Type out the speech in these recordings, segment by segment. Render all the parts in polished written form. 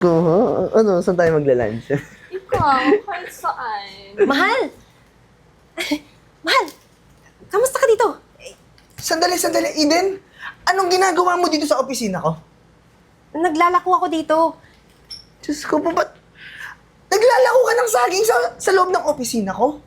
Ano, saan tayo magla-lunch? Ikaw, kahit saan. Mahal! Mahal! Kamusta ka dito? Sandali. Eden, anong ginagawa mo dito sa opisina ko? Naglalako ako dito. Diyos ko po, ba't naglalako ka ng saging sa loob ng opisina ko?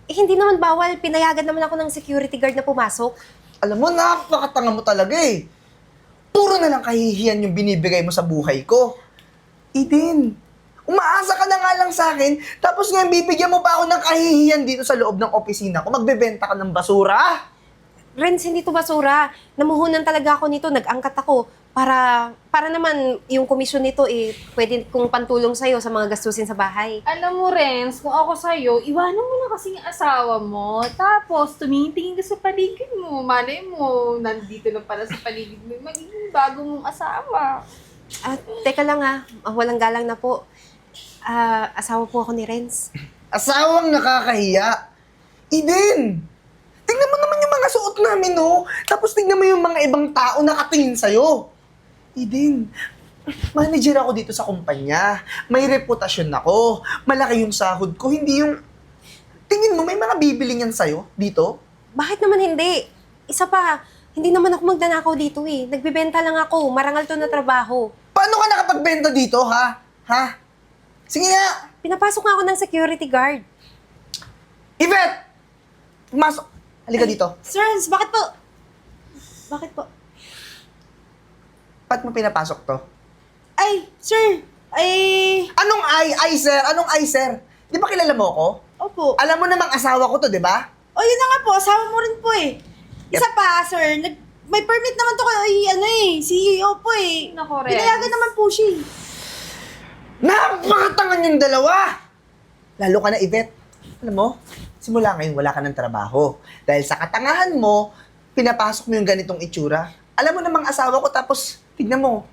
Eh, hindi naman bawal. Pinayagan naman ako ng security guard na pumasok. Alam mo, napakatanga mo talaga eh. Puro na lang kahihiyan yung binibigay mo sa buhay ko. Eden, umaasa ka na nga lang sa akin, tapos ngayon bibigyan mo pa ako ng kahihiyan dito sa loob ng opisina ko. Magbebenta ka ng basura? Renz, hindi to basura. Namuhunan talaga ako nito. Nag-angkat ako para naman yung komisyon nito pwede kong pantulong sa'yo sa mga gastusin sa bahay. Alam mo, Renz, kung ako sa'yo, iwanan mo na kasi yung asawa mo. Tapos, tumitingin ka sa paligid mo. Malay mo, nandito lang pala sa paligid mo. Magiging bago mong asawa. Teka lang walang galang na po. Asawa po ako ni Renz. Asawang nakakahiya. Eden, tingnan mo naman yung mga suot namin, no? Tapos tingnan mo yung mga ibang tao nakatingin sa'yo. Eden, manager ako dito sa kumpanya. May reputasyon ako. Malaki yung sahod ko. Hindi yung... Tingin mo, may mga bibili niyan sa'yo dito? Bakit naman hindi? Isa pa, hindi naman ako magnanakaw dito eh. Nagbebenta lang ako. Marangal to na trabaho. Paano ka nakapagbenta dito, ha? Ha? Sige nga! Pinapasok nga ako ng security guard. Yvette! Pumasok! Halika dito. Sir, bakit po? Bakit po? Ba't mo pinapasok to? Ay, sir! Anong ay, sir? Anong ay, sir? Di ba kilala mo ako? Opo. Alam mo namang asawa ko to, di ba? O, yun na nga po. Asawa mo rin po eh. Isa pa, sir. May permit naman to kay, CEO po eh. Nako, Renz. Pinayagan naman po siya eh. Napakatangan yung dalawa! Lalo ka na, Yvette. Alam mo, simula ngayon wala ka ng trabaho. Dahil sa katangahan mo, pinapasok mo yung ganitong itsura. Alam mo namang asawa ko, tapos tignan mo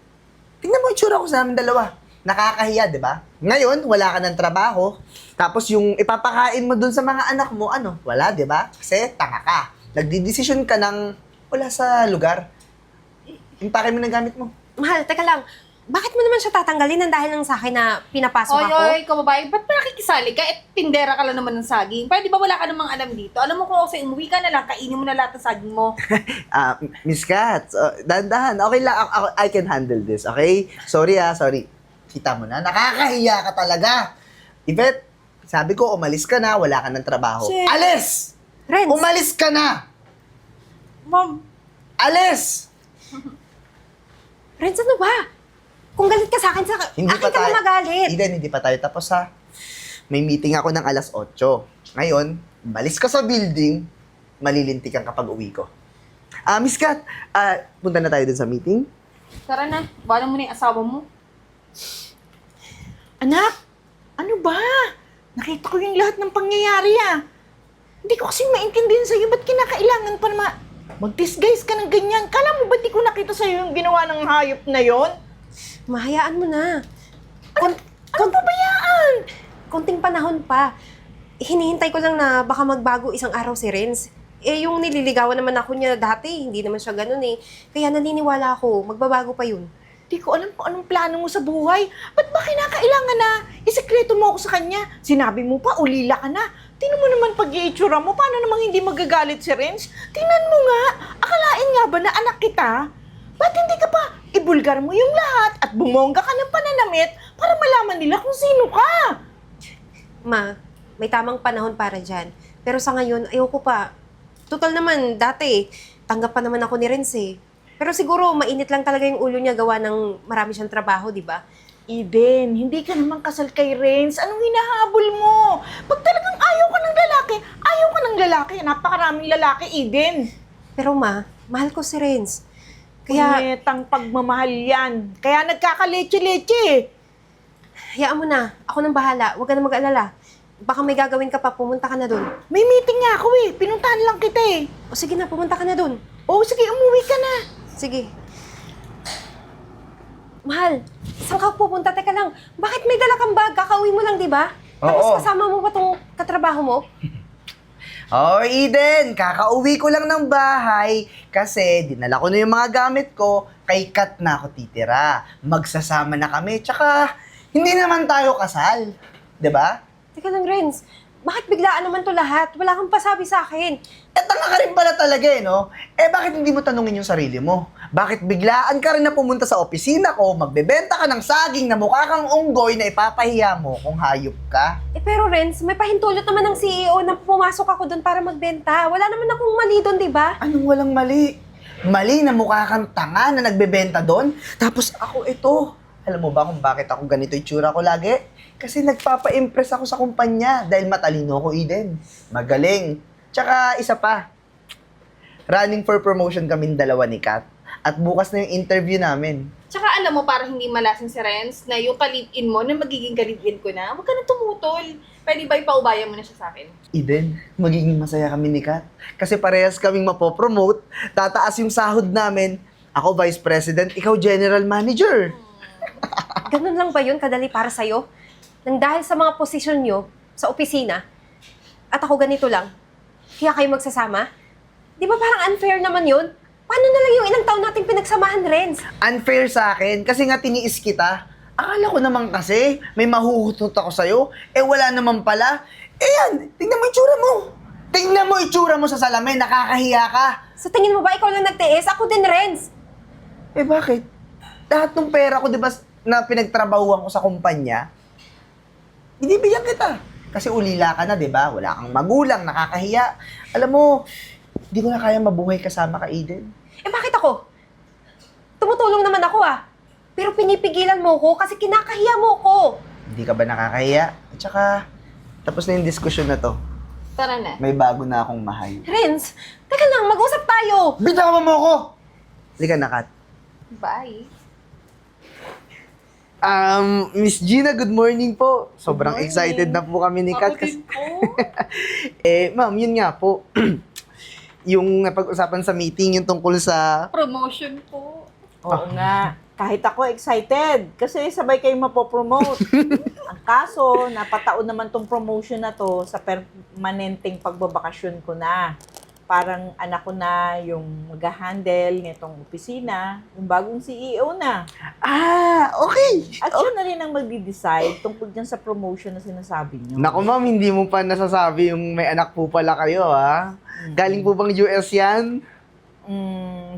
yung itsura ko sa amin dalawa. Nakakahiya, di ba? Ngayon, wala ka ng trabaho. Tapos yung ipapakain mo dun sa mga anak mo, wala, di ba? Kasi tanga ka. Nagdidesisyon ka ng wala sa lugar. Impake mo ng gamit mo. Mahal, teka lang. Bakit mo naman siya tatanggalin ng dahil lang sa akin na pinapasok ako? Oy, kababae, ba't pa nakikisali ka? Tindera ka lang naman ng saging. Pwede ba wala ka namang alam dito? Alam mo kung ako sa'yo, umuwi ka na lang, kainin mo na lahat ng saging mo. Miss Kat, dahan-dahan. Okay lang, I can handle this, okay? Sorry. Kita mo na, nakakahiya ka talaga. Yvette, sabi ko, umalis ka na, wala ka ng trabaho. Sir. Alis! Renz! Umalis ka na! Ma'am, Alis! Renz, ano ba? Kung galit ka sa akin, Hindi akin pa ka tayo, na magalit. Eden, hindi pa tayo tapos ha. May meeting ako ng alas 8. Ngayon, balis ka sa building, malilintikan kapag uwi ko. Miss Kat, punta na tayo dun sa meeting. Tara na, iwanan mo na yung asawa mo. anak, ano ba? Nakita ko yung lahat ng pangyayari ah. Hindi ko kasi maintindihan sa'yo, ba't kinakailangan pa naman mag-disguise ka ng ganyan? Kala mo ba't di ko nakita sa'yo yung ginawa ng hayop na yon? Mahayaan mo na. Ano pabayaan? Konting panahon pa. Hinihintay ko lang na baka magbago isang araw si Renz. Yung nililigawan naman ako niya dati, hindi naman siya ganun eh. Kaya naniniwala ako, magbabago pa yun. Di ko alam kung anong plano mo sa buhay. Ba't ba kinakailangan na isekreto mo ako sa kanya? Sinabi mo pa, ulila ka na. Tingnan mo naman pag-iitsura mo, paano namang hindi magagalit si Renz? Tingnan mo nga, akalain nga ba na anak kita? Ba't hindi ka pa ibulgar mo yung lahat at bumongga ka ng pananamit para malaman nila kung sino ka? Ma, may tamang panahon para dyan. Pero sa ngayon, ayoko pa. Total naman, dati, tanggap pa naman ako ni Renz eh. Pero siguro, mainit lang talaga yung ulo niya gawa ng marami siyang trabaho, di ba? Eden, hindi ka naman kasal kay Renz. Anong hinahabol mo? Pag talagang ayaw ka ng lalaki, ayaw ka ng lalaki. Napakaraming lalaki, Eden. Pero ma, mahal ko si Renz. Kaya, Punyetang pagmamahal yan. Kaya nagkakaleche-leche eh. hayaan mo na. Ako nang bahala. Huwag ka na mag-alala. Baka may gagawin ka pa, pumunta ka na dun. May meeting nga ako eh. Pinuntahan lang kita eh. O sige na, pumunta ka na dun. Oo, sige, umuwi ka na. Sige. Mahal, saan ka pupunta? Teka lang, bakit may dala kang bag? Kakauwi mo lang, di ba? Tapos Oo. kasama mo pa tong katrabaho mo? Oh, Eden, kakauwi ko lang ng bahay kasi dinala ko na yung mga gamit ko. kay Kat na ako titira. Magsasama na kami, tsaka hindi naman tayo kasal. 'Di ba? Teka lang, Renz. Bakit biglaan naman to lahat? Wala kang pasabi sa akin. Tanga ka rin pala talaga no? Bakit hindi mo tanungin yung sarili mo? Bakit biglaan ka rin na pumunta sa opisina ko, magbebenta ka ng saging na mukha kang unggoy na ipapahiya mo kung hayop ka? Pero Renz, may pahintulot naman ng CEO na pumasok ako doon para magbenta. Wala naman akong mali doon, di ba? Anong walang mali? Mali na mukha kang tanga na nagbebenta doon? Tapos ako ito. Alam mo ba kung bakit ako ganito itsura ko lagi? Kasi nagpapa-impress ako sa kumpanya dahil matalino ko, Eden. Magaling. Tsaka isa pa, running for promotion kaming dalawa ni Kat. At bukas na yung interview namin. Tsaka alam mo, para hindi malasing si Renz, na yung kalib-in mo, na magiging kalib-in ko na, huwag ka na tumutol. Pwede ba ipaubayan mo na siya sa akin? Eden, magiging masaya kami ni Kat. Kasi parehas kaming mapopromote, tataas yung sahod namin. Ako Vice President, ikaw General Manager. Ganun lang ba yun kadali para sa'yo? Nang dahil sa mga posisyon nyo sa opisina, at ako ganito lang, kaya kayo magsasama? Di ba parang unfair naman yun? Paano na lang yung ilang taon nating pinagsamahan, Renz? Unfair sa akin kasi nga tiniis kita. Akala ko naman kasi may mahuhutot ako sa'yo. Wala naman pala. Yan, tingnan mo itsura mo. Tingnan mo itsura mo sa salamin, nakakahiya ka. Sa tingin mo ba ikaw lang nagtiis? Ako din, Renz. Bakit? Lahat ng pera ko, di ba, na pinagtrabahuan ko sa kumpanya, binibigyan kita. Kasi ulila ka na, di ba? Wala kang magulang, nakakahiya. Alam mo, hindi ko na kaya mabuhay kasama ka, Eden. Bakit ako? Tumutulong naman ako Pero pinipigilan mo ko kasi kinakahiya mo ko. Hindi ka ba nakakahiya? At saka, tapos na yung diskusyon na to. Tara na. May bago na akong mahal. Renz, teka lang, mag-usap tayo. Bitawan mo ako! Halika na, Kat. Bye. Miss Gina, good morning po. Sobrang Good morning. excited na po kami ni Kat. Ako din po. Ma'am, yun nga po. Yung napag-usapan sa meeting, yung tungkol sa... Promotion po. Oo nga. Kahit ako excited kasi sabay kayo mapopromote. Ang kaso, napataon naman tong promotion na to sa permanenteng pagbabakasyon ko na. Parang anak ko na yung mag-handle nitong opisina, yung bagong CEO na. Okay. At siya na rin ang magdi-decide tungkol dyan sa promotion na sinasabi niyo. Naku ma'am, hindi mo pa nasasabi yung may anak po pala kayo, ha? Galing po bang US yan?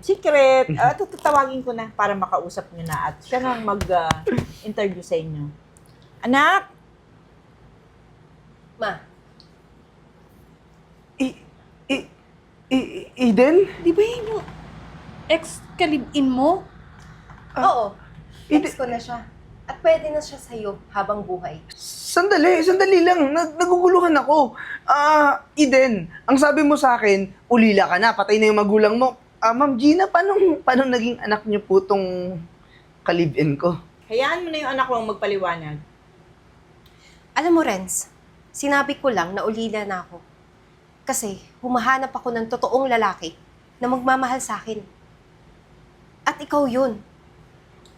Secret. Tatawagin ko na para makausap niyo na at siya nang mag-interview sa inyo. Anak! Ma, Eden? Di ba yung ex-kalib-in mo? oo. Eden? Ex ko na siya. At pwede na siya sa'yo habang buhay. Sandali lang. Naguguluhan ako. Eden, ang sabi mo sa akin, ulila ka na, patay na yung magulang mo. Ma'am Gina, paano naging anak niyo po tong kalib-in ko? Hayaan mo na yung anak ko ang magpaliwanag. Alam mo, Renz, sinabi ko lang na ulila na ako. Kasi humahanap ako ng totoong lalaki na magmamahal sa akin. At ikaw yun.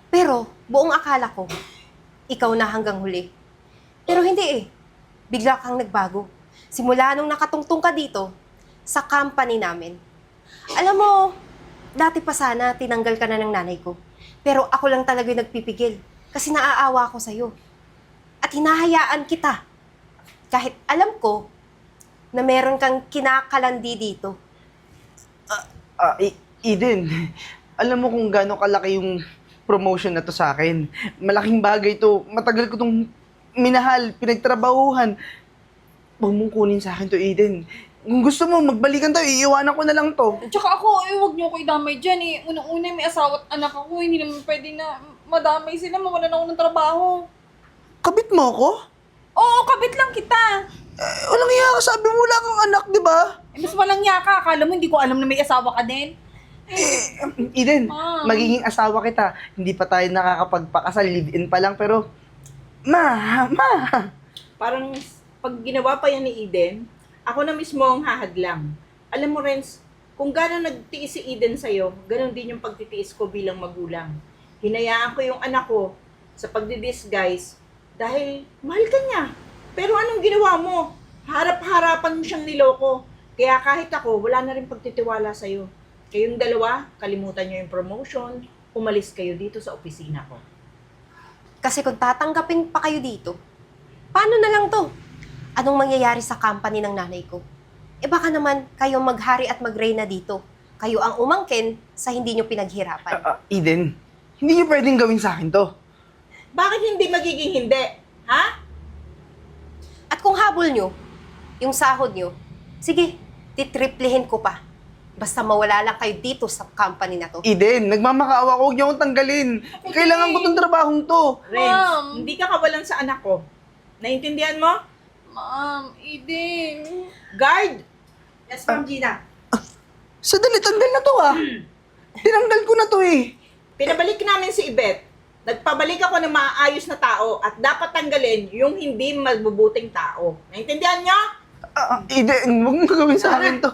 Pero buong akala ko, ikaw na hanggang huli. Pero hindi Bigla kang nagbago. Simula nung nakatungtong ka dito, sa company namin. Alam mo, dati pa sana tinanggal ka na ng nanay ko. Pero ako lang talaga yung nagpipigil. Kasi naaawa ako sa'yo. At hinahayaan kita. Kahit alam ko na meron kang kinakalandi dito. Eden, alam mo kung gaano kalaki yung promotion na to sa akin. Malaking bagay to. Matagal ko tong minahal, pinagtrabahuhan. Huwag mong kunin sa akin to, Eden. Kung gusto mo, magbalikan tayo, iiwanan ko na lang to. Tsaka ako, huwag niyo ko idamay dyan Unang-una, may asawa at anak ako. Hindi naman pwede na madamay sila. Mawalan ako ng trabaho. Kabit mo ako? Oo, kabit lang kita. Walang iya ka, sabi mo wala kang anak, di ba? Mas walang yaka. Akala mo, hindi ko alam na may asawa ka din. Eden, Ma'am. magiging asawa kita. Hindi pa tayo nakakapagpakasal, live-in pa lang, pero... Ma! Parang pag ginawa pa yan ni Eden, ako na mismo ang hahadlang. Alam mo, Renz, kung gano'n nagtiis si Eden sa'yo, gano'n din yung pagtitiis ko bilang magulang. Hinayaan ko yung anak ko sa pagdi-disguise dahil mahal ka niya. Pero anong ginawa mo? Harap-harapan mo siyang niloko. Kaya kahit ako, wala na rin pagtitiwala sa'yo. Kayong dalawa, kalimutan niyo yung promotion, umalis kayo dito sa opisina ko. Kasi kung tatanggapin pa kayo dito, paano na lang to? Anong mangyayari sa company ng nanay ko? Eh baka naman kayo maghari at magreyna dito. Kayo ang umangkin sa hindi nyo pinaghirapan. Eden, hindi niyo pwedeng gawin sa akin to. Bakit hindi magiging hindi? Ha? At kung habol nyo, yung sahod nyo, sige, titriplihin ko pa. Basta mawala lang kayo dito sa company na to. Eden, nagmamakaawa ko, huwag niyo akong tanggalin. Kailangan ko tong trabahong to. Renz, Ma'am. hindi ka kawalan sa anak ko. Naintindihan mo? Ma'am, Eden. Guard! Yes, Ma'am Gina. Sadali, tanggal na to Tinanggal ko na to eh. Pinabalik namin si Yvette. Nagpabalik ako ng maayos na tao at dapat tanggalin yung hindi mabubuting tao. Naintindihan nyo? Eden, huwag mo gawin sa akin to.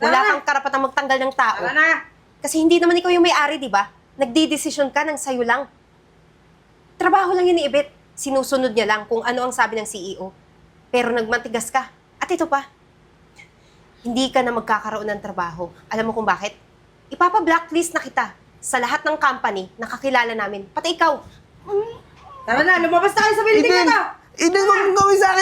Wala kang karapatang magtanggal ng tao. Tara na. Kasi hindi naman ikaw yung may-ari, di ba? Nagdidesisyon ka ng sayo lang. Trabaho lang yun ni Ibet. Sinusunod niya lang kung ano ang sabi ng CEO. Pero nagmatigas ka. At ito pa, hindi ka na magkakaroon ng trabaho. Alam mo kung bakit? Ipapa-blacklist na kita sa lahat ng company na kakilala namin. Pati ikaw. Tara na, lumabas tayo sa building Eden, na to. Eden, huwag mo gawin sa akin